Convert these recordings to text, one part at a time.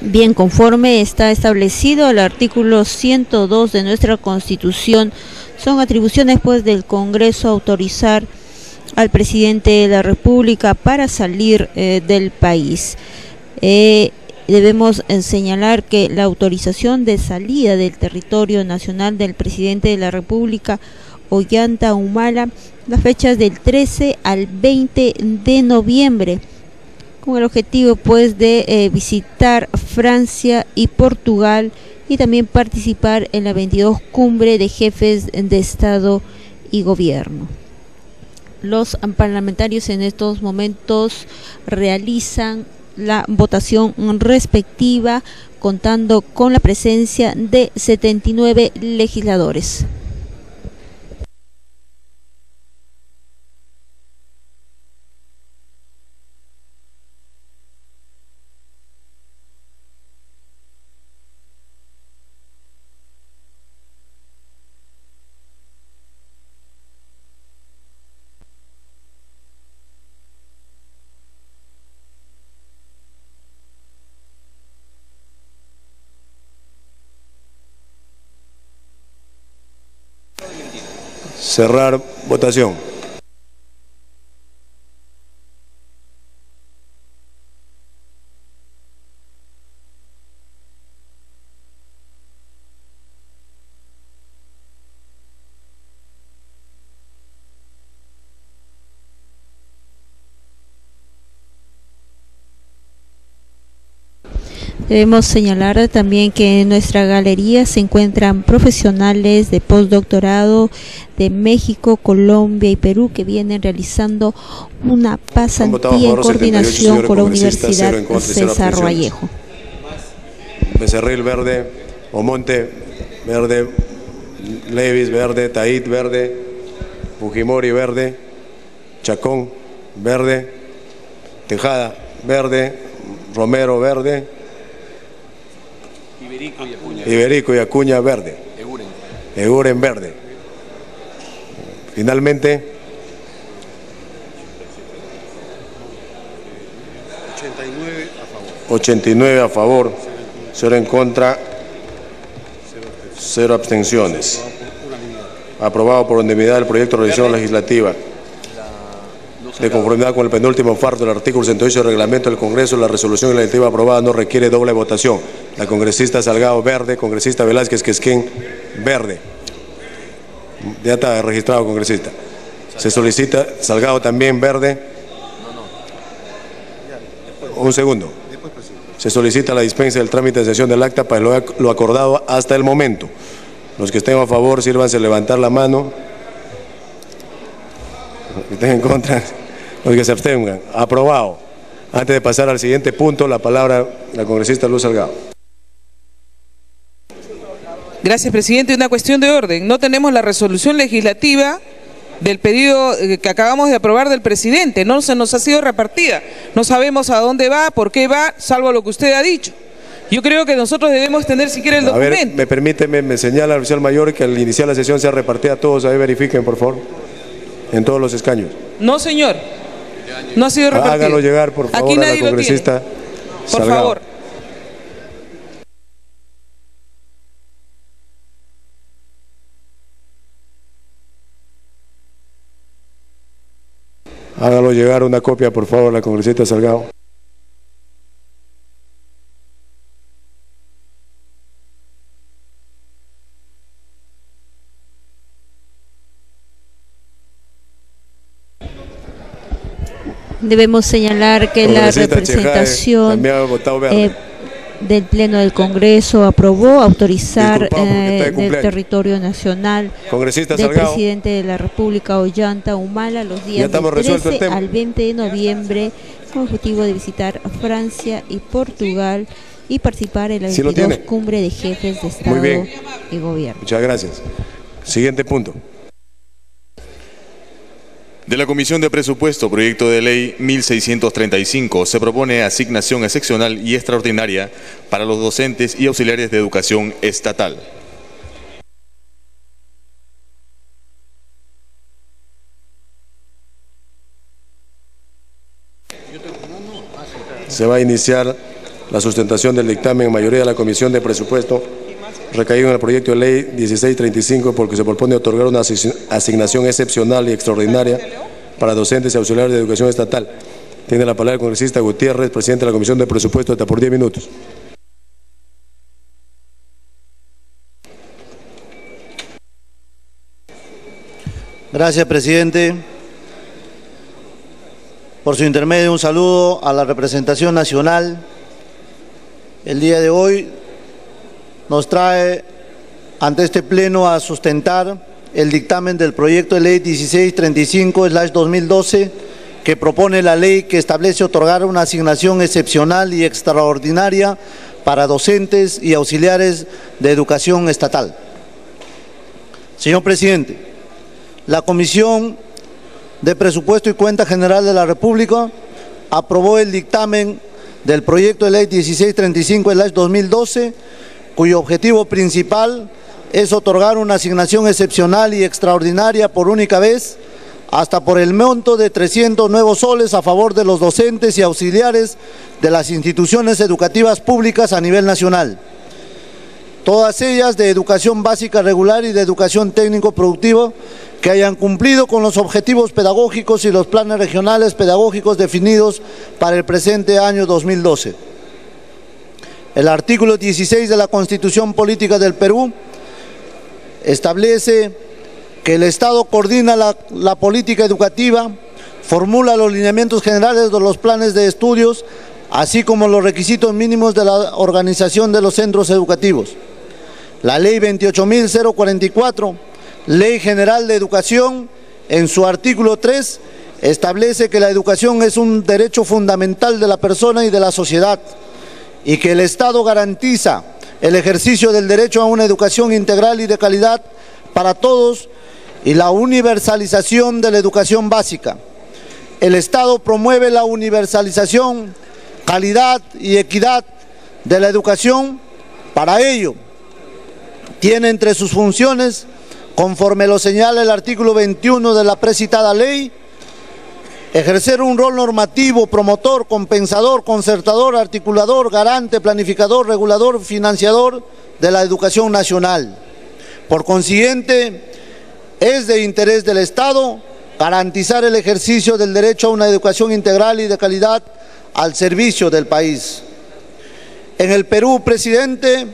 Bien, conforme está establecido el artículo 102 de nuestra Constitución, son atribuciones pues del Congreso autorizar al presidente de la República para salir del país. Debemos señalar que la autorización de salida del territorio nacional del presidente de la República, Ollanta Humala, las fechas del 13 al 20 de noviembre, con el objetivo pues de visitar Francia y Portugal y también participar en la 22 Cumbre de Jefes de Estado y Gobierno. Los parlamentarios en estos momentos realizan la votación respectiva, contando con la presencia de 79 legisladores. Cerrar votación. Debemos señalar también que en nuestra galería se encuentran profesionales de postdoctorado de México, Colombia y Perú que vienen realizando una pasantía en coordinación con la Universidad César Vallejo. Becerril, verde. Omonte, verde. Levis, verde. Tait, verde. Fujimori, verde. Chacón, verde. Tejada, verde. Romero, verde. Iberico y Acuña, verde. Eguren, verde. Finalmente, 89 a favor, 0 en contra, 0 abstenciones. Aprobado por unanimidad el proyecto de resolución legislativa. De conformidad con el penúltimo fardo del artículo 68 del reglamento del Congreso, la resolución legislativa aprobada no requiere doble votación. La congresista Salgado, verde. Congresista Velázquez Quesquén, verde. Ya está registrado, congresista. Se solicita Salgado también, verde. Un segundo. Se solicita la dispensa del trámite de sesión del acta para lo acordado hasta el momento. Los que estén a favor, sírvanse levantar la mano. Los que estén en contra, los que se abstengan. Aprobado. Antes de pasar al siguiente punto, la palabra la congresista Luz Salgado. Gracias, presidente. Una cuestión de orden. No tenemos la resolución legislativa del pedido que acabamos de aprobar del presidente. No se nos ha sido repartida. No sabemos a dónde va, por qué va, salvo lo que usted ha dicho. Yo creo que nosotros debemos tener siquiera el documento. A ver, me permite, me señala el oficial mayor que al iniciar la sesión sea repartida a todos. Ahí verifiquen, por favor, en todos los escaños. No, señor. No ha sido repartido. Hágalo llegar, por favor, aquí a la congresista Por Salgado. favor. Hágalo llegar una copia, por favor, a la congresista Salgado. Debemos señalar que la representación del Pleno del Congreso aprobó autorizar del territorio nacional del presidente de la República, Ollanta Humala, los días del 13 al 20 de noviembre, con el objetivo de visitar Francia y Portugal y participar en la 22 Cumbre de Jefes de Estado y Gobierno. Muchas gracias. Siguiente punto. De la Comisión de Presupuesto, proyecto de ley 1635, se propone asignación excepcional y extraordinaria para los docentes y auxiliares de educación estatal. Se va a iniciar la sustentación del dictamen en mayoría de la Comisión de Presupuesto recaído en el proyecto de ley 1635, porque se propone otorgar una asignación excepcional y extraordinaria para docentes y auxiliares de educación estatal. Tiene la palabra el congresista Gutiérrez, presidente de la Comisión de Presupuesto, hasta por 10 minutos. Gracias, presidente. Por su intermedio, un saludo a la representación nacional. El día de hoy nos trae ante este pleno a sustentar el dictamen del proyecto de ley 1635/2012, que propone la ley que establece otorgar una asignación excepcional y extraordinaria para docentes y auxiliares de educación estatal. Señor presidente, la Comisión de Presupuesto y Cuenta General de la República aprobó el dictamen del proyecto de ley 1635/2012, cuyo objetivo principal es otorgar una asignación excepcional y extraordinaria por única vez, hasta por el monto de 300 nuevos soles a favor de los docentes y auxiliares de las instituciones educativas públicas a nivel nacional, todas ellas de educación básica regular y de educación técnico-productiva, que hayan cumplido con los objetivos pedagógicos y los planes regionales pedagógicos definidos para el presente año 2012. El artículo 16 de la Constitución Política del Perú establece que el Estado coordina la política educativa, formula los lineamientos generales de los planes de estudios, así como los requisitos mínimos de la organización de los centros educativos. La Ley 28.044, Ley General de Educación, en su artículo 3, establece que la educación es un derecho fundamental de la persona y de la sociedad, y que el Estado garantiza el ejercicio del derecho a una educación integral y de calidad para todos y la universalización de la educación básica. El Estado promueve la universalización, calidad y equidad de la educación. Para ello, tiene entre sus funciones, conforme lo señala el artículo 21 de la precitada ley, ejercer un rol normativo, promotor, compensador, concertador, articulador, garante, planificador, regulador, financiador de la educación nacional. Por consiguiente, es de interés del Estado garantizar el ejercicio del derecho a una educación integral y de calidad al servicio del país. En el Perú, presidente,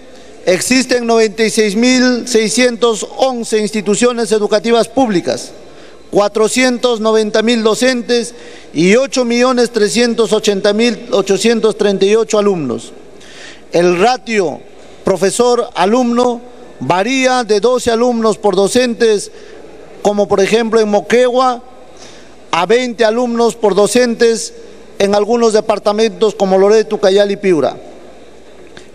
existen 96.611 instituciones educativas públicas, 490.000 docentes y 8.380.838 alumnos. El ratio profesor-alumno varía de 12 alumnos por docentes, como por ejemplo en Moquegua, a 20 alumnos por docentes en algunos departamentos como Loreto, Ucayali y Piura.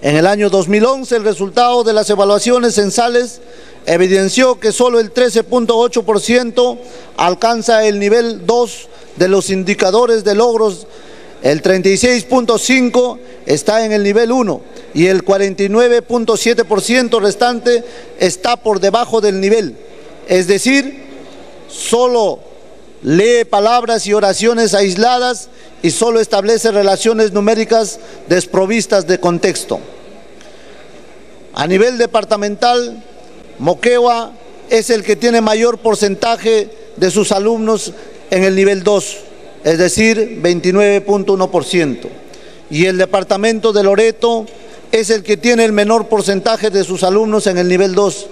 En el año 2011, el resultado de las evaluaciones censales evidenció que solo el 13.8% alcanza el nivel 2 de los indicadores de logros, el 36.5% está en el nivel 1 y el 49.7% restante está por debajo del nivel. Es decir, solo lee palabras y oraciones aisladas y solo establece relaciones numéricas desprovistas de contexto. A nivel departamental, Moquegua es el que tiene mayor porcentaje de sus alumnos en el nivel 2, es decir, 29.1%. Y el departamento de Loreto es el que tiene el menor porcentaje de sus alumnos en el nivel 2,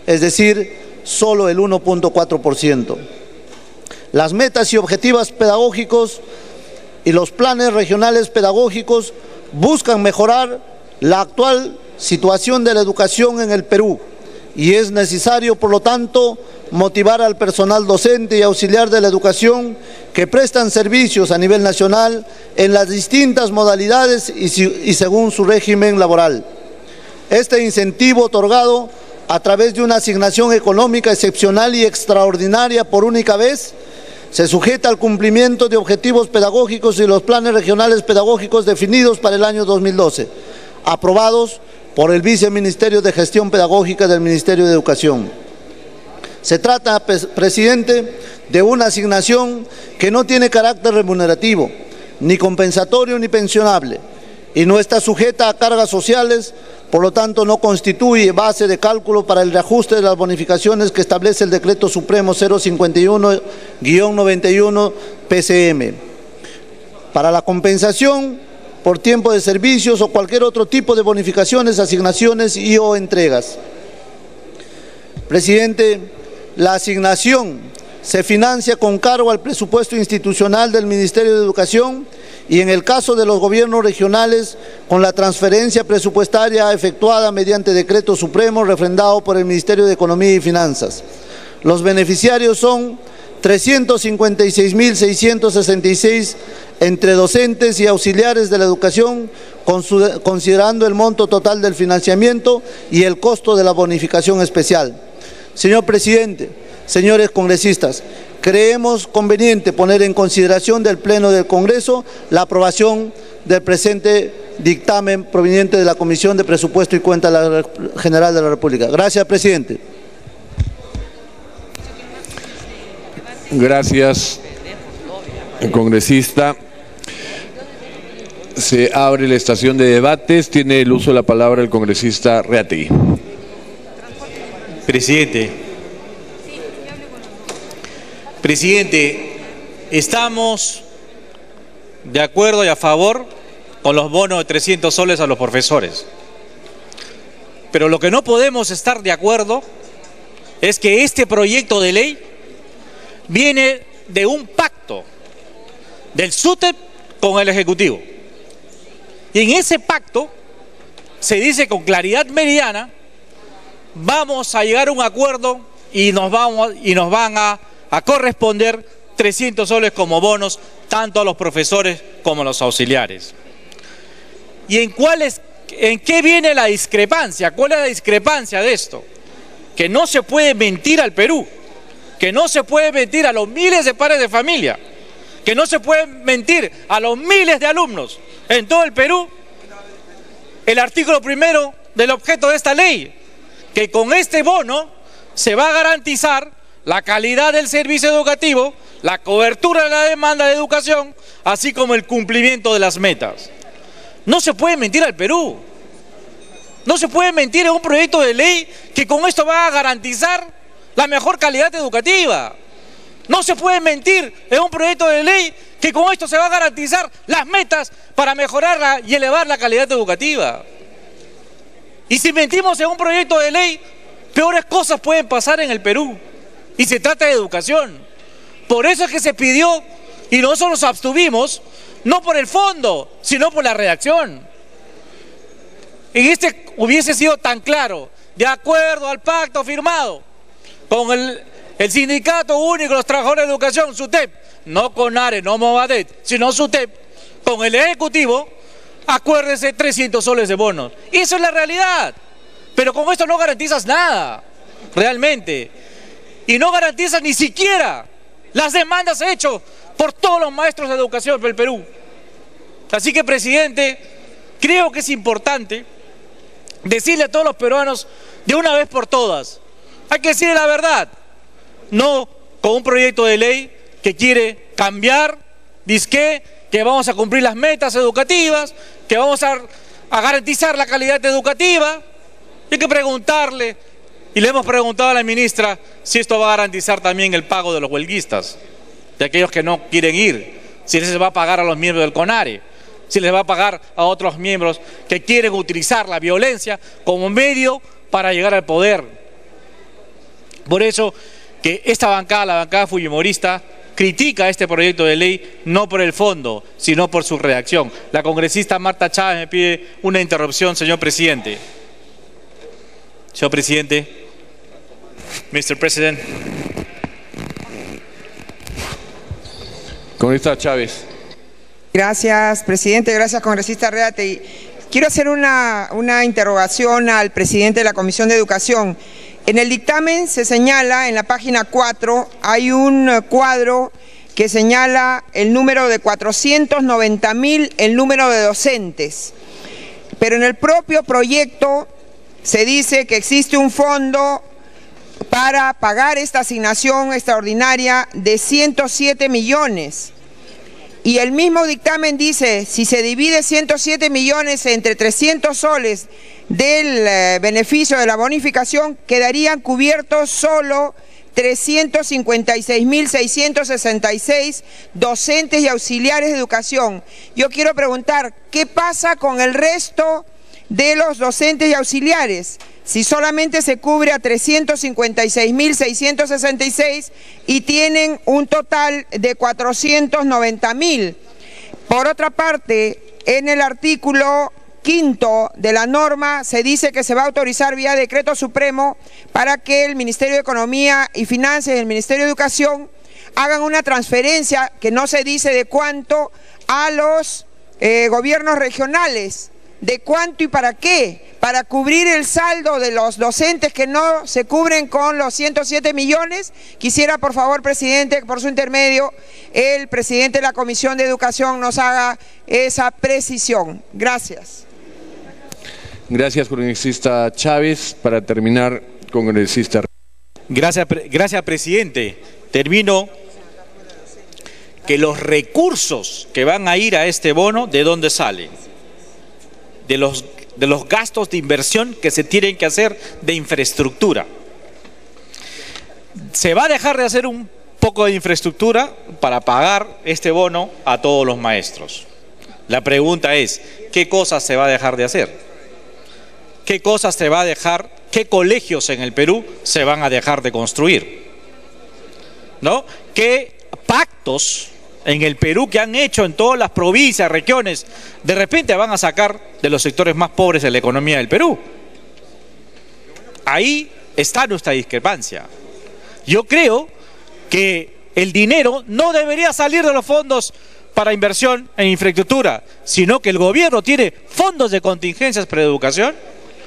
es decir, solo el 1.4%. Las metas y objetivos pedagógicos y los planes regionales pedagógicos buscan mejorar la actual situación de la educación en el Perú y es necesario, por lo tanto, motivar al personal docente y auxiliar de la educación que prestan servicios a nivel nacional en las distintas modalidades y según su régimen laboral. Este incentivo otorgado a través de una asignación económica excepcional y extraordinaria por única vez se sujeta al cumplimiento de objetivos pedagógicos y los planes regionales pedagógicos definidos para el año 2012, aprobados por el Viceministerio de Gestión Pedagógica del Ministerio de Educación. Se trata, presidente, de una asignación que no tiene carácter remunerativo, ni compensatorio ni pensionable, y no está sujeta a cargas sociales, por lo tanto no constituye base de cálculo para el reajuste de las bonificaciones que establece el Decreto Supremo 051-91 PCM. Para la compensación por tiempo de servicios o cualquier otro tipo de bonificaciones, asignaciones y o entregas. Presidente, la asignación se financia con cargo al presupuesto institucional del Ministerio de Educación y en el caso de los gobiernos regionales con la transferencia presupuestaria efectuada mediante decreto supremo refrendado por el Ministerio de Economía y Finanzas. Los beneficiarios son 356.666 entre docentes y auxiliares de la educación, considerando el monto total del financiamiento y el costo de la bonificación especial. Señor Presidente, señores congresistas, creemos conveniente poner en consideración del Pleno del Congreso la aprobación del presente dictamen proveniente de la Comisión de Presupuesto y Cuenta General de la República. Gracias, presidente. Gracias, congresista. Se abre la estación de debates. Tiene el uso de la palabra el congresista Reategui. Presidente, estamos de acuerdo y a favor con los bonos de 300 soles a los profesores. Pero lo que no podemos estar de acuerdo es que este proyecto de ley viene de un pacto del SUTEP con el Ejecutivo. Y en ese pacto se dice con claridad meridiana: vamos a llegar a un acuerdo y nos van a corresponder 300 soles como bonos tanto a los profesores como a los auxiliares. ¿Y en qué viene la discrepancia? ¿Cuál es la discrepancia de esto? Que no se puede mentir al Perú, que no se puede mentir a los miles de padres de familia, que no se puede mentir a los miles de alumnos en todo el Perú. El artículo primero del objeto de esta ley, que con este bono se va a garantizar la calidad del servicio educativo, la cobertura de la demanda de educación, así como el cumplimiento de las metas. No se puede mentir al Perú. No se puede mentir en un proyecto de ley que con esto va a garantizar la mejor calidad educativa. No se puede mentir en un proyecto de ley que con esto se va a garantizar las metas para mejorar y elevar la calidad educativa. Y si mentimos en un proyecto de ley, peores cosas pueden pasar en el Perú. Y se trata de educación. Por eso es que se pidió, y nosotros nos abstuvimos, no por el fondo, sino por la redacción. En este hubiese sido tan claro, de acuerdo al pacto firmado con el Sindicato Único de los Trabajadores de Educación, SUTEP, no CONARE, no Movadet, sino SUTEP, con el Ejecutivo, acuérdese, 300 soles de bonos. Y eso es la realidad. Pero con esto no garantizas nada, realmente. Y no garantizas ni siquiera las demandas hechas por todos los maestros de educación del Perú. Así que, presidente, creo que es importante decirle a todos los peruanos de una vez por todas: hay que decirle la verdad, no con un proyecto de ley que quiere cambiar, que vamos a cumplir las metas educativas, que vamos a garantizar la calidad educativa. Hay que preguntarle, y le hemos preguntado a la ministra si esto va a garantizar también el pago de los huelguistas, de aquellos que no quieren ir, si les va a pagar a los miembros del CONARE, si les va a pagar a otros miembros que quieren utilizar la violencia como medio para llegar al poder. Por eso que esta bancada, la bancada fujimorista, critica este proyecto de ley no por el fondo, sino por su redacción. La congresista Marta Chávez me pide una interrupción, señor presidente. Señor presidente. Mr. President. Congresista Chávez. Gracias, presidente. Gracias, congresista Reategui. Quiero hacer una interrogación al presidente de la Comisión de Educación. En el dictamen se señala, en la página 4, hay un cuadro que señala el número de 490.000, el número de docentes. Pero en el propio proyecto se dice que existe un fondo para pagar esta asignación extraordinaria de 107 millones. y el mismo dictamen dice, si se divide 107 millones entre 300 soles del beneficio de la bonificación, quedarían cubiertos solo 356.666 docentes y auxiliares de educación. Yo quiero preguntar, ¿qué pasa con el resto de los docentes y auxiliares? Si solamente se cubre a 356.666 y tienen un total de 490.000. Por otra parte, en el artículo 5º de la norma se dice que se va a autorizar vía decreto supremo para que el Ministerio de Economía y Finanzas y el Ministerio de Educación hagan una transferencia, que no se dice de cuánto, a los gobiernos regionales. ¿De cuánto y para qué? Para cubrir el saldo de los docentes que no se cubren con los 107 millones. Quisiera, por favor, presidente, por su intermedio, el presidente de la Comisión de Educación nos haga esa precisión. Gracias. Gracias, congresista Chávez. Para terminar, congresista. Gracias, presidente. Termino que los recursos que van a ir a este bono, ¿de dónde salen? De los gastos de inversión que se tienen que hacer de infraestructura. Se va a dejar de hacer un poco de infraestructura para pagar este bono a todos los maestros. La pregunta es, ¿qué cosas se va a dejar de hacer? ¿Qué cosas se va a dejar, qué colegios en el Perú se van a dejar de construir? ¿No? ¿Qué pactos en el Perú que han hecho en todas las provincias, regiones, de repente van a sacar de los sectores más pobres de la economía del Perú? Ahí está nuestra discrepancia. Yo creo que el dinero no debería salir de los fondos para inversión en infraestructura, sino que el gobierno tiene fondos de contingencias para educación,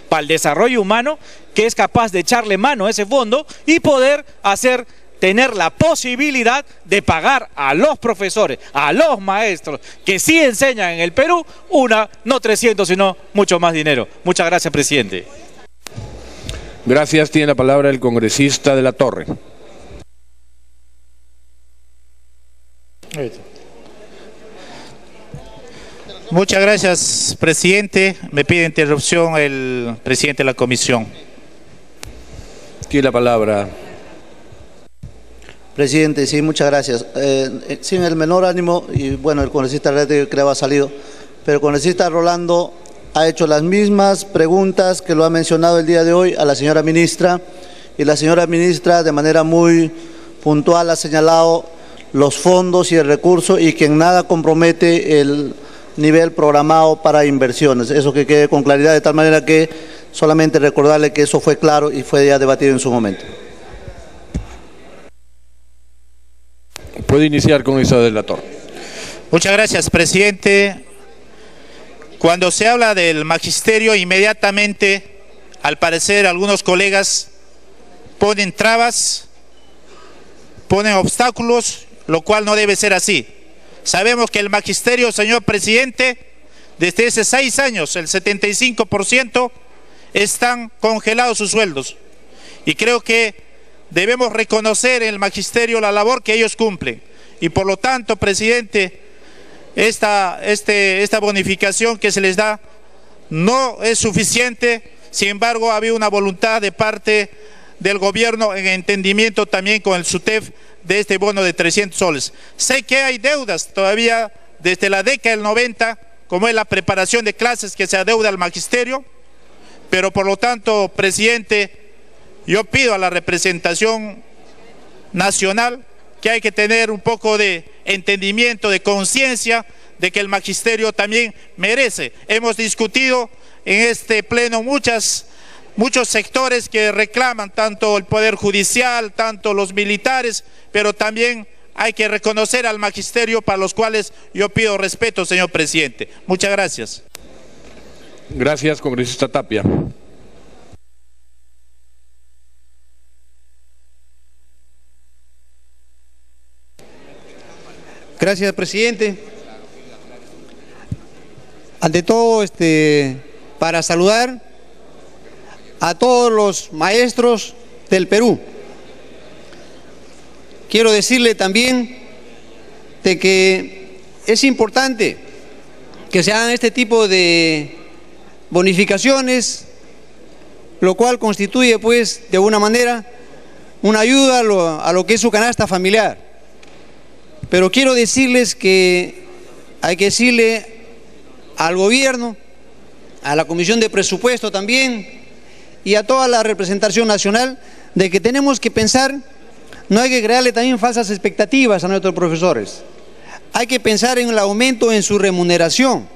para el desarrollo humano, que es capaz de echarle mano a ese fondo y poder tener la posibilidad de pagar a los profesores, a los maestros que sí enseñan en el Perú, no 300, sino mucho más dinero. Muchas gracias, presidente. Gracias. Tiene la palabra el congresista de la Torre. Muchas gracias, presidente. Me pide interrupción el presidente de la comisión. Tiene la palabra. Presidente, sí, muchas gracias. Sin el menor ánimo, y bueno, el congresista Reate creo que ha salido, pero el congresista Rolando ha hecho las mismas preguntas que lo ha mencionado el día de hoy a la señora ministra, y la señora ministra de manera muy puntual ha señalado los fondos y el recurso y que en nada compromete el nivel programado para inversiones. Eso que quede con claridad, de tal manera que solamente recordarle que eso fue claro y fue ya debatido en su momento. Puede iniciar con esa de la Torre. Muchas gracias, presidente. Cuando se habla del magisterio, inmediatamente, al parecer, algunos colegas ponen trabas, ponen obstáculos, lo cual no debe ser así. Sabemos que el magisterio, señor presidente, desde hace 6 años, el 75% están congelados sus sueldos. Y creo que debemos reconocer en el magisterio la labor que ellos cumplen. Y por lo tanto, presidente, esta bonificación que se les da no es suficiente. Sin embargo, ha habido una voluntad de parte del gobierno en entendimiento también con el SUTEF de este bono de 300 soles. Sé que hay deudas todavía desde la década del 90, como es la preparación de clases que se adeuda al magisterio, pero por lo tanto, presidente, yo pido a la representación nacional que hay que tener un poco de entendimiento, de conciencia de que el magisterio también merece. Hemos discutido en este pleno muchos sectores que reclaman, tanto el Poder Judicial, tanto los militares, pero también hay que reconocer al magisterio, para los cuales yo pido respeto, señor presidente. Muchas gracias. Gracias, congresista Tapia. Gracias, presidente. Ante todo, para saludar a todos los maestros del Perú. Quiero decirle también de que es importante que se hagan este tipo de bonificaciones, lo cual constituye pues de alguna manera una ayuda a lo que es su canasta familiar. Pero quiero decirles que hay que decirle al gobierno, a la Comisión de Presupuesto también y a toda la representación nacional de que tenemos que pensar, no hay que crearle también falsas expectativas a nuestros profesores. Hay que pensar en el aumento en su remuneración,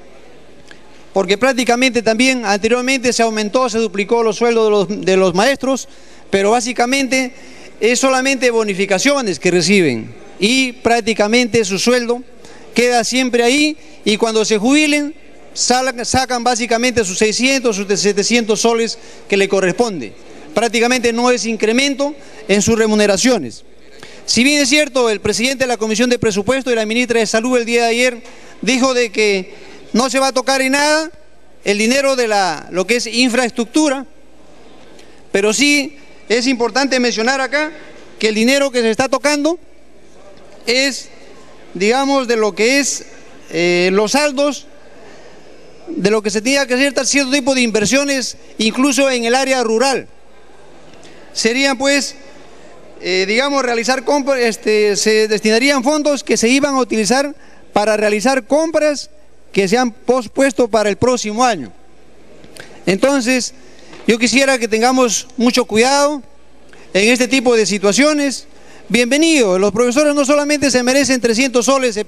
porque prácticamente también anteriormente se aumentó, se duplicó los sueldos de los maestros, pero básicamente es solamente bonificaciones que reciben y prácticamente su sueldo queda siempre ahí y cuando se jubilen sacan básicamente sus 600, sus 700 soles que le corresponde. Prácticamente no es incremento en sus remuneraciones. Si bien es cierto, el presidente de la Comisión de Presupuesto y la ministra de Salud el día de ayer dijo de que no se va a tocar en nada el dinero de lo que es infraestructura, pero sí es importante mencionar acá que el dinero que se está tocando es, digamos, de lo que es los saldos, de lo que se tenía que hacer cierto tipo de inversiones, incluso en el área rural. Serían pues, digamos, realizar compras, se destinarían fondos que se iban a utilizar para realizar compras que se han pospuesto para el próximo año. Entonces, yo quisiera que tengamos mucho cuidado en este tipo de situaciones. Bienvenido, los profesores no solamente se merecen 300 soles,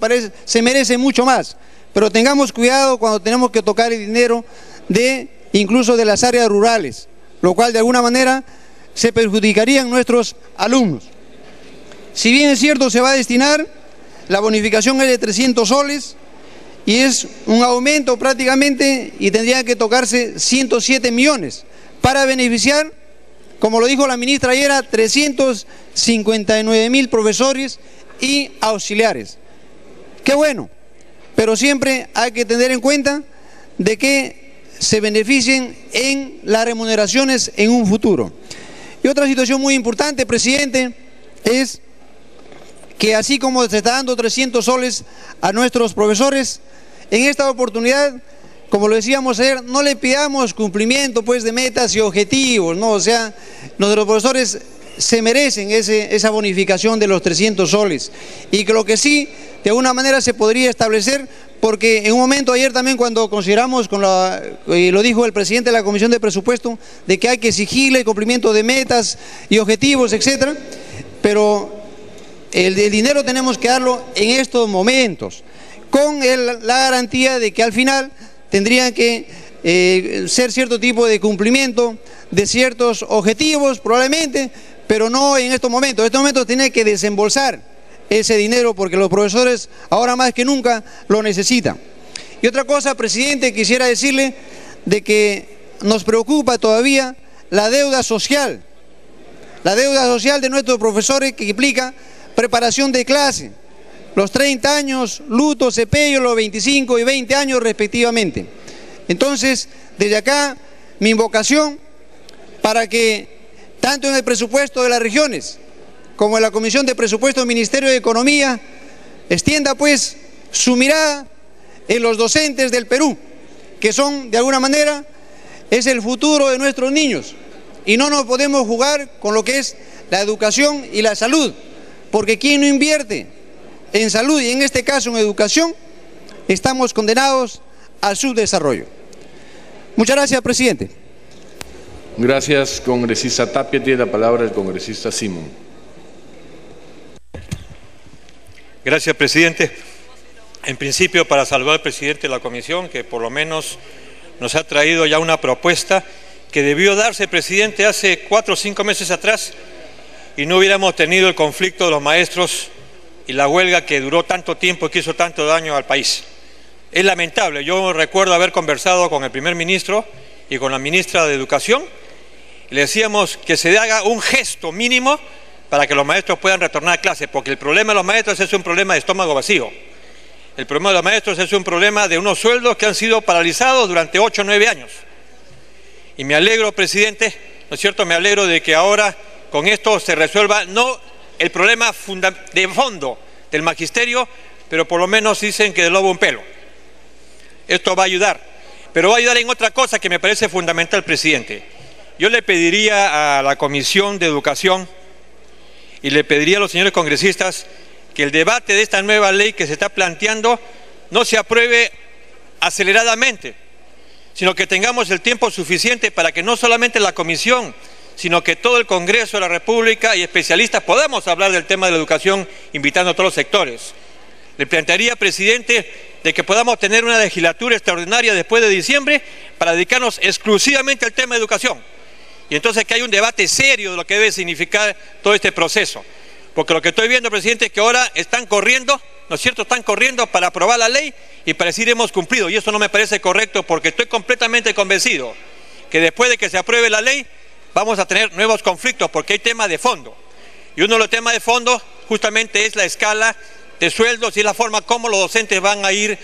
se merecen mucho más, pero tengamos cuidado cuando tenemos que tocar el dinero incluso de las áreas rurales, lo cual de alguna manera se perjudicarían nuestros alumnos. Si bien es cierto, se va a destinar, la bonificación es de 300 soles y es un aumento prácticamente y tendrían que tocarse 107 millones para beneficiar, como lo dijo la ministra ayer, a 359.000 profesores y auxiliares. Qué bueno, pero siempre hay que tener en cuenta de que se beneficien en las remuneraciones en un futuro. Y otra situación muy importante, presidente, es que así como se está dando 300 soles a nuestros profesores, en esta oportunidad, como lo decíamos ayer, no le pidamos cumplimiento pues de metas y objetivos, ¿no? O sea, nuestros profesores se merecen esa bonificación de los 300 soles y que lo que sí, de alguna manera se podría establecer, porque en un momento ayer también cuando consideramos, y lo dijo el presidente de la Comisión de Presupuesto, de que hay que exigirle el cumplimiento de metas y objetivos, etcétera, pero el dinero tenemos que darlo en estos momentos, con la garantía de que al final tendrían que ser cierto tipo de cumplimiento de ciertos objetivos probablemente, pero no en estos momentos. En estos momentos tiene que desembolsar ese dinero porque los profesores ahora más que nunca lo necesitan. Y otra cosa, presidente, quisiera decirle de que nos preocupa todavía la deuda social de nuestros profesores, que implica preparación de clase, los 30 años, luto, cepello, los 25 y 20 años respectivamente. Entonces, desde acá, mi invocación para que, tanto en el presupuesto de las regiones, como en la Comisión de Presupuesto del Ministerio de Economía, extienda pues su mirada en los docentes del Perú, que son, de alguna manera, es el futuro de nuestros niños. Y no nos podemos jugar con lo que es la educación y la salud, porque quien no invierte en salud y en este caso en educación, estamos condenados al subdesarrollo. Muchas gracias, presidente. Gracias, congresista Tapia. Tiene la palabra el congresista Simón. Gracias, presidente. En principio, para saludar al presidente de la comisión, que por lo menos nos ha traído ya una propuesta que debió darse, presidente, hace 4 o 5 meses atrás, y no hubiéramos tenido el conflicto de los maestros y la huelga que duró tanto tiempo y que hizo tanto daño al país. Es lamentable. Yo recuerdo haber conversado con el primer ministro y con la ministra de Educación, y le decíamos que se haga un gesto mínimo para que los maestros puedan retornar a clase, porque el problema de los maestros es un problema de estómago vacío. El problema de los maestros es un problema de unos sueldos que han sido paralizados durante 8 o 9 años. Y me alegro, presidente, ¿no es cierto?, me alegro de que ahora con esto se resuelva no el problema de fondo del magisterio, pero por lo menos dicen que del lobo un pelo. Esto va a ayudar, pero va a ayudar en otra cosa que me parece fundamental, presidente. Yo le pediría a la Comisión de Educación y le pediría a los señores congresistas que el debate de esta nueva ley que se está planteando no se apruebe aceleradamente, sino que tengamos el tiempo suficiente para que no solamente la Comisión, sino que todo el Congreso de la República y especialistas podamos hablar del tema de la educación, invitando a todos los sectores. Le plantearía, presidente, de que podamos tener una legislatura extraordinaria después de diciembre para dedicarnos exclusivamente al tema de educación. Y entonces que haya un debate serio de lo que debe significar todo este proceso. Porque lo que estoy viendo, presidente, es que ahora están corriendo, ¿no es cierto?, están corriendo para aprobar la ley y para decir hemos cumplido. Y eso no me parece correcto, porque estoy completamente convencido que después de que se apruebe la ley vamos a tener nuevos conflictos, porque hay temas de fondo. Y uno de los temas de fondo justamente es la escala de sueldos y la forma como los docentes van a ir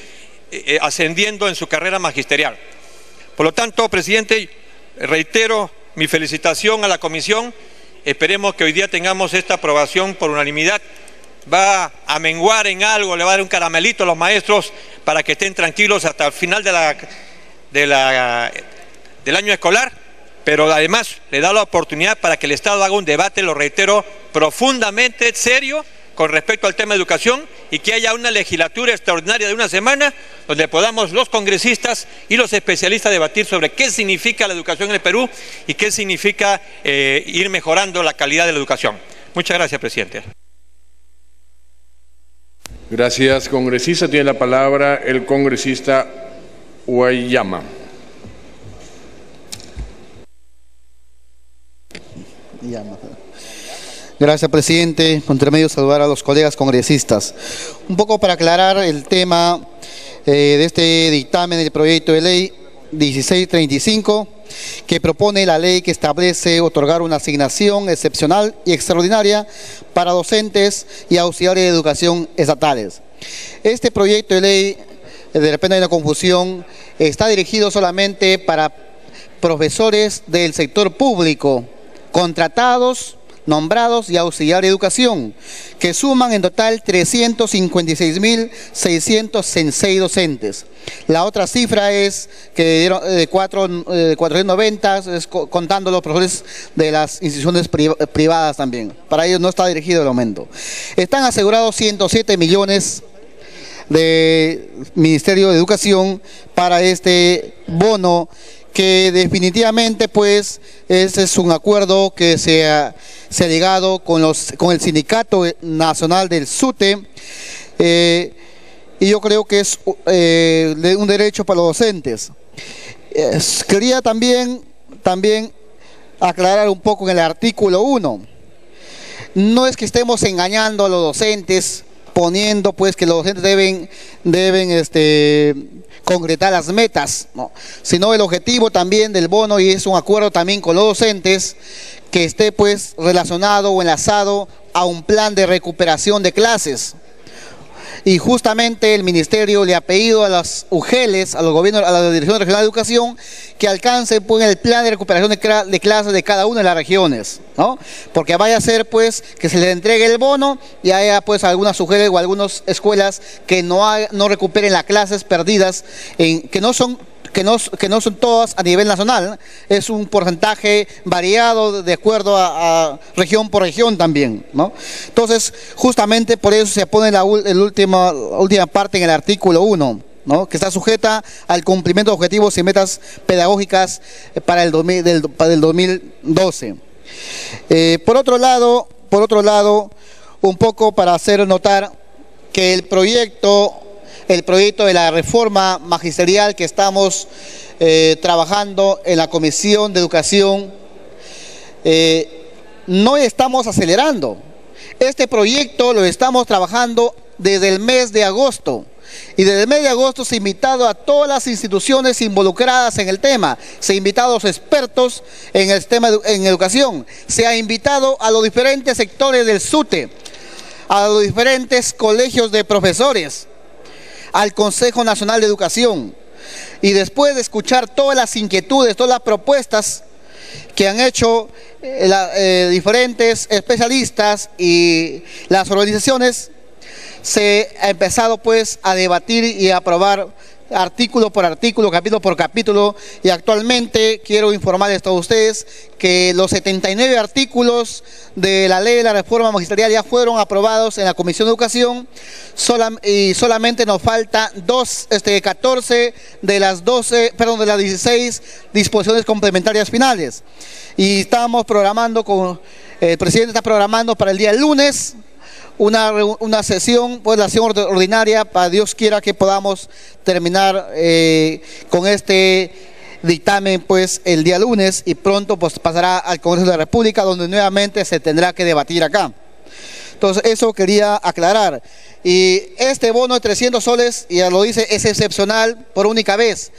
ascendiendo en su carrera magisterial. Por lo tanto, presidente, reitero mi felicitación a la comisión. Esperemos que hoy día tengamos esta aprobación por unanimidad. Va a menguar en algo, le va a dar un caramelito a los maestros para que estén tranquilos hasta el final del año escolar, pero además le da la oportunidad para que el Estado haga un debate, lo reitero, profundamente serio con respecto al tema de educación, y que haya una legislatura extraordinaria de una semana donde podamos los congresistas y los especialistas debatir sobre qué significa la educación en el Perú y qué significa ir mejorando la calidad de la educación. Muchas gracias, presidente. Gracias, congresista. Tiene la palabra el congresista Guayama. Gracias, presidente. Con intermedio saludar a los colegas congresistas. Un poco para aclarar el tema de este dictamen del proyecto de ley 1635, que propone la ley que establece otorgar una asignación excepcional y extraordinaria para docentes y auxiliares de educación estatales. Este proyecto de ley, de repente hay una confusión, está dirigido solamente para profesores del sector público, contratados, nombrados y auxiliar de educación, que suman en total 356.606 docentes. La otra cifra es que dieron 490, es contando los profesores de las instituciones privadas también. Para ellos no está dirigido el aumento. Están asegurados 107 millones del Ministerio de Educación para este bono, que definitivamente pues ese es un acuerdo que se ha llegado con el Sindicato Nacional del SUTE, y yo creo que es un derecho para los docentes. Quería también aclarar un poco en el artículo 1. No es que estemos engañando a los docentes poniendo pues que los docentes deben concretar las metas, ¿no?, sino el objetivo también del bono, y es un acuerdo también con los docentes, que esté pues relacionado o enlazado a un plan de recuperación de clases. Y justamente el Ministerio le ha pedido a las UGELES, a los gobiernos, a la Dirección Regional de Educación, que alcance pues el plan de recuperación de clases de cada una de las regiones, ¿no? Porque vaya a ser pues que se les entregue el bono y haya pues algunas UGELES o algunas escuelas que no recuperen las clases perdidas, que no son todas a nivel nacional, es un porcentaje variado de acuerdo a región por región también, ¿no? Entonces, justamente por eso se pone la última parte en el artículo 1, ¿no?, que está sujeta al cumplimiento de objetivos y metas pedagógicas para el 2012. Por otro lado, un poco para hacer notar que el proyecto de la reforma magisterial que estamos trabajando en la Comisión de Educación, no estamos acelerando. Este proyecto lo estamos trabajando desde el mes de agosto. Y desde el mes de agosto se ha invitado a todas las instituciones involucradas en el tema, se ha invitado a los expertos en el tema en educación, se ha invitado a los diferentes sectores del SUTE, a los diferentes colegios de profesores, al Consejo Nacional de Educación, y después de escuchar todas las inquietudes, todas las propuestas que han hecho diferentes especialistas y las organizaciones, se ha empezado pues a debatir y a aprobar artículo por artículo, capítulo por capítulo, y actualmente quiero informarles a todos ustedes que los 79 artículos de la ley de la reforma magisterial ya fueron aprobados en la Comisión de Educación, y solamente nos falta 14 de las 16 disposiciones complementarias finales. Y estamos programando, el presidente está programando para el día lunes una sesión, pues la sesión ordinaria, para Dios quiera que podamos terminar con este dictamen pues el día lunes, y pronto pues pasará al Congreso de la República, donde nuevamente se tendrá que debatir acá. Entonces eso quería aclarar. Y este bono de 300 soles, ya lo dice, es excepcional por única vez,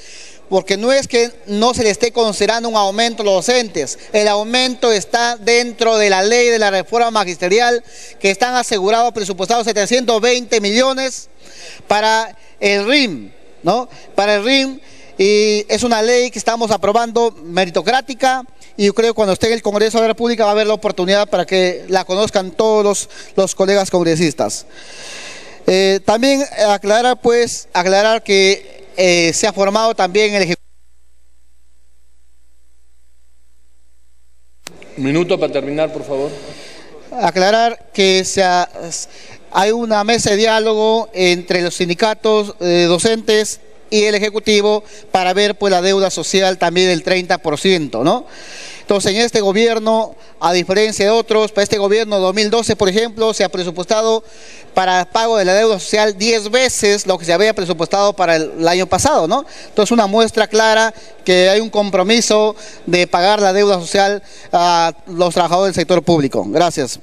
porque no es que no se le esté considerando un aumento a los docentes. El aumento está dentro de la ley de la reforma magisterial, que están asegurados, presupuestados 720 millones para el RIM, ¿no? Para el RIM, y es una ley que estamos aprobando meritocrática, y yo creo que cuando esté en el Congreso de la República va a haber la oportunidad para que la conozcan todos los colegas congresistas. También aclarar que se ha formado también el Ejecutivo. Un minuto para terminar, por favor. Aclarar que hay una mesa de diálogo entre los sindicatos docentes y el Ejecutivo para ver pues la deuda social también del 30%, ¿no? Entonces, en este gobierno, a diferencia de otros, para este gobierno 2012, por ejemplo, se ha presupuestado para el pago de la deuda social 10 veces lo que se había presupuestado para el año pasado, ¿no? Entonces, una muestra clara que hay un compromiso de pagar la deuda social a los trabajadores del sector público. Gracias.